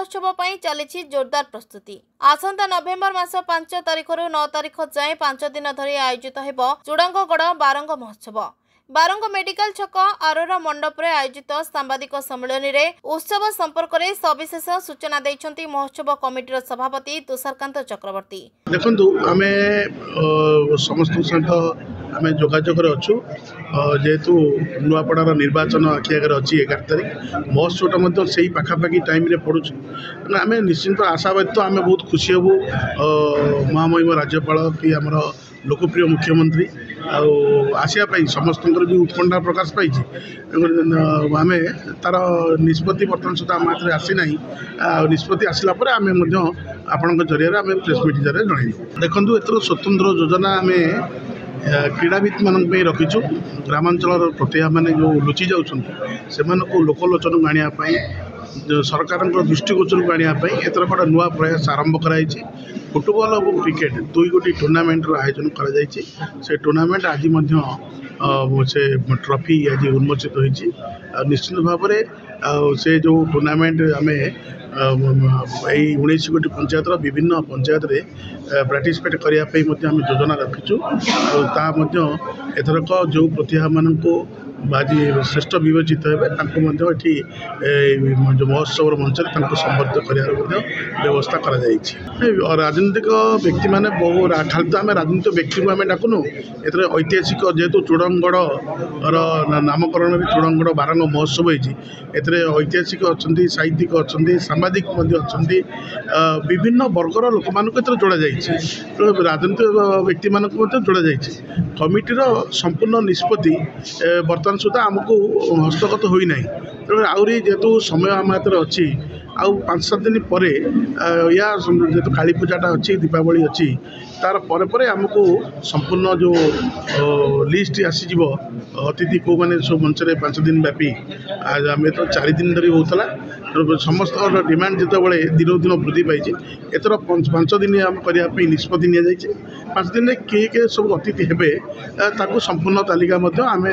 महोत्सव पर चली जोरदार प्रस्तुति। आसंता नवेम्बर मास 5 तारिख 9 तारिख जाए 5 दिन धरी आयोजित हो चूड़ांगगड़ बारंग महोत्सव। बारंग मेडिकल छक आरोरा मंडप रे आयोजित सांबादिक सम्मेलन में उत्सव संपर्क में सविशेष सूचना देइछंती महोत्सव कमिटीर सभापति तुषारकांत चक्रवर्ती। देखंतु आमे समस्त सहित आमे जोगाजोग अच्छु जेहेतु नुआपड़ार निर्वाचन आखि आगे अच्छी 11 तारिख महोत्सवटा से पाखापाखि टाइम रे पड़ू आम निश्चिंत आशावादी तो आम बहुत खुशी हबू महामहिम राज्यपाल कि आमर लोकप्रिय मुख्यमंत्री आसवाई समस्त भी उत्कंठा प्रकाश पाई आम तार निष्पत्ति बर्तमान सुधा आम हाथ में आसी ना निष्पत्ति आसला आम आपण जरिए आम प्रेस मीट जरिए जन देखो एथर स्वतंत्र योजना आम क्रीड़ाविद मान रखीचु ग्रामांचल प्रतिभा मैंने जो लुचि जाऊँ लोकलोचन को आने सरकार दृष्टिगोचर को आने एथर गोटे नुआ प्रयास आरंभ कराई फुटबॉल और क्रिकेट दुई गोटी टूर्नामेंट आयोजन कर टूर्नामेंट आज से ट्रॉफी आज उन्मोचित होती निश्चित भाव से जो टूर्नामेंट आम 19 गोटी पंचायत विभिन्न पंचायत पार्टिसिपेट करने आम योजना रखीचु एथरक जो प्रतिभा मान आज श्रेष्ठ विवेचित होती जो महोत्सव मंच संबर्धित कर व्यवस्था कर राजनीतिक व्यक्ति मैंने बहु खाली तो आम राजनीतिक व्यक्ति को आम डाकुनु एथर ऐतिहासिक जेहेतु चूड़ांगगड़ नामकरण में चूड़ांगगड़ बारंग महोत्सव होती ऐतिहासिक अच्छा साहित्यिक अच्छा सांबादिक विभिन्न वर्गर लोक मान जोड़ा जाए राजनीतिक व्यक्ति मान जोड़ा जाए कमिटीर संपूर्ण निष्पत्ति बर्तमान सुधा आमको हस्तगत होना तेणु आहरी जेहेतु समय आम हाथ में अच्छी आउ 5-7 दिन पर या जेहेतु काली पूजाटा अच्छी दीपावली अच्छी तार पर आमको संपूर्ण जो लिस्ट आसीज अतिथि को मैंने सब मंच 5 दिन व्यापी आज आम तो 4 दिन धरी होता समस्त डिमांड जो दिन दिन वृद्धि पाई एथर 5 दिन आम करने निष्पत्ति नि जाए 5 दिन में किए सब अतिथि हे संपूर्ण तालिका आम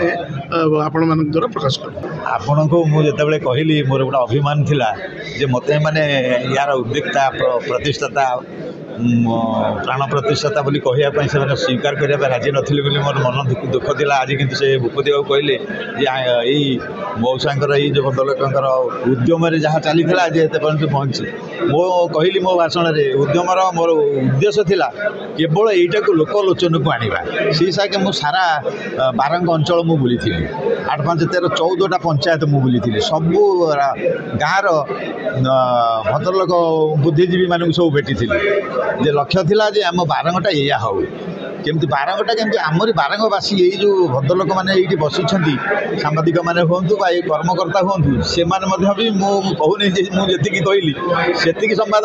आपण मान द्वारा प्रकाश कर आपण को मुझे कहली मोर गोटे अभिमान थिला जे मते माने यार उद्योक्ता प्रतिष्ठाता प्राण प्रतिष्ठाता बोली कहवाई से स्वीकार करने राजी नथिले बोली मोर मन दुख थिला आज किंतु से भूपति बाबू कहले यही मौसांकर ये जो भद्रलोकर उद्यम जहाँ चली आज एत पर्यटन पहुँची मो कहली मो भाषण में उद्यमर मोर उद्देश्य थिला केवल यहीटा को लोकलोचन को आनिबा सी साके मु सारा बारंग अंचल मु बुली थी 8, 5, 13, 14टा पंचायत मु बुली थी सबू गाँव भद्रलोक बुद्धिजीवी मानक सब भेटी थी जे लक्ष्य थिला जे आम बारंगटा या हो केमती बारंगटा केमती आमरी बारंगवासी यही जो भद्रलोक मैंने ये बसी सांबादिक मैंने हूँ ये कर्मकर्ता हूँ से भी मुझे जी कहली से संवाद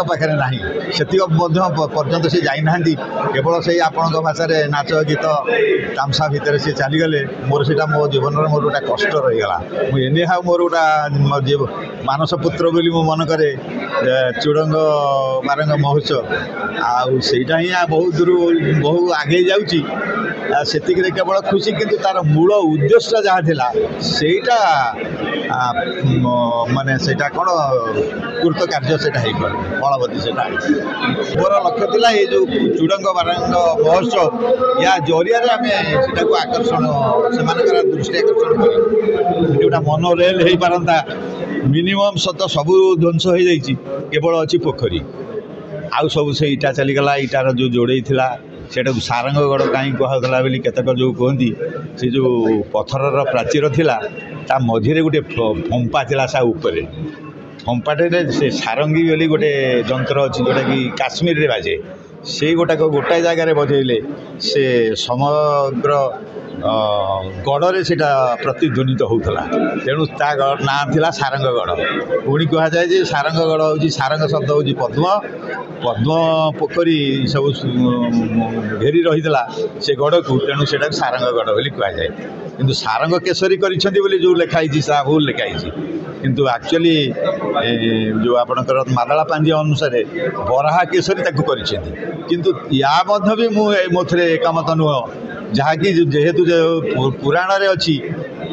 पाखे ना से पर्यंत से जाना केवल से आपण भाषा नाच गीत तामसा भितर से चलीगले मोर से मो जीवन मोर गोटा कष्ट रहीगला मुझे हाँ मोर गोटा मानस पुत्र बोली मो मन करे चूड़ंग बारंग महोत्सव आईटा ही बहुत दूर बहु आगे जाऊँगी केवल खुशी किंतु तार मूल उद्देश्य जहाँ थिला सेटा माने सेटा कौन कृत कार्य से फलवती से मोर लक्ष्य थिला ये जो चूड़ंग बारंग महोत्सव या जरिया आम आकर्षण से दृष्टि आकर्षण कर जोटा मनोरेल हो पारंता मिनिमम सत सबू ध्वंस हो जाइए केवल अच्छी पोखरी आउ सब से इटा चलीगला इटार जो जोड़े थिला सेटा सारंगगढ़ कहीं कहला बोली केतक जो कहती से जो पथर प्राचीर थिला ता मझिरे गोटे फंपा थिला सा ऊपर फंपाटे से सारंगी बोली गोटे जंत्र अच्छी जोटा कि काश्मीर रे बाजे से गोटाए जगार बजेले से समग्र गढ़ से प्रतिध्वनित होता तेणु ता ना थिला सारंगगढ़ पुणी कह जाए सारंगगढ़ हूँ सारंग शब्द हूँ पद्म पद्म पोखरी सब घेरी रही से गढ़ को तेणु से सारंगगढ़ बोली कह जाए किंतु सारंग केसरी करी जो लिखाई सा भूल लिखाई किंतु एक्चुअली जो आपणकर मादला पांजी अनुसार बराहा केसरी ताकू किंतु या भी मुझे एकमत नुह जहाँकि जेहेतु पुराण रे अच्छी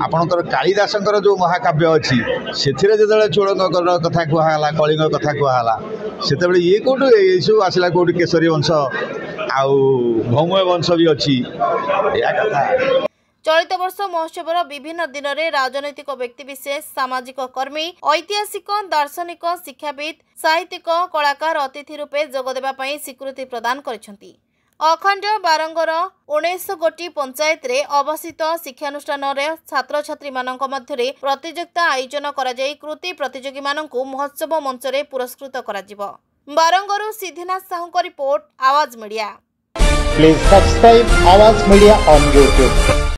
आपणकर कालिदासंकर जो महाकाव्य अच्छी से जो चोड़ंगर कथा कहला कलिंग कथा कहला से ये कौट ये सब आसला कौट केशरी वंश आउ भौम वंश भी अच्छी या कथा। चलित वर्ष महोत्सवर विभिन्न दिन में राजनैतिक व्यक्तिविशेष सामाजिक कर्मी ऐतिहासिक दार्शनिक शिक्षाविद साहित्यिक कलाकार अतिथि रूपे जोगदेवाई स्वीकृति प्रदान करिसेंति। अखंड बारंगर 19 गोटी पंचायत रे अवस्थित शिक्षानुष्ठान छात्र छात्री मानक मध्य प्रतियोगिता आयोजन कराई कृति प्रतियोगी मानकु महोत्सव मंच रे पुरस्कृत कराजिबो। बारंगरु सिद्धिनाथ साहू को रिपोर्ट आवाज media. Please subscribe Awaaz Media on YouTube.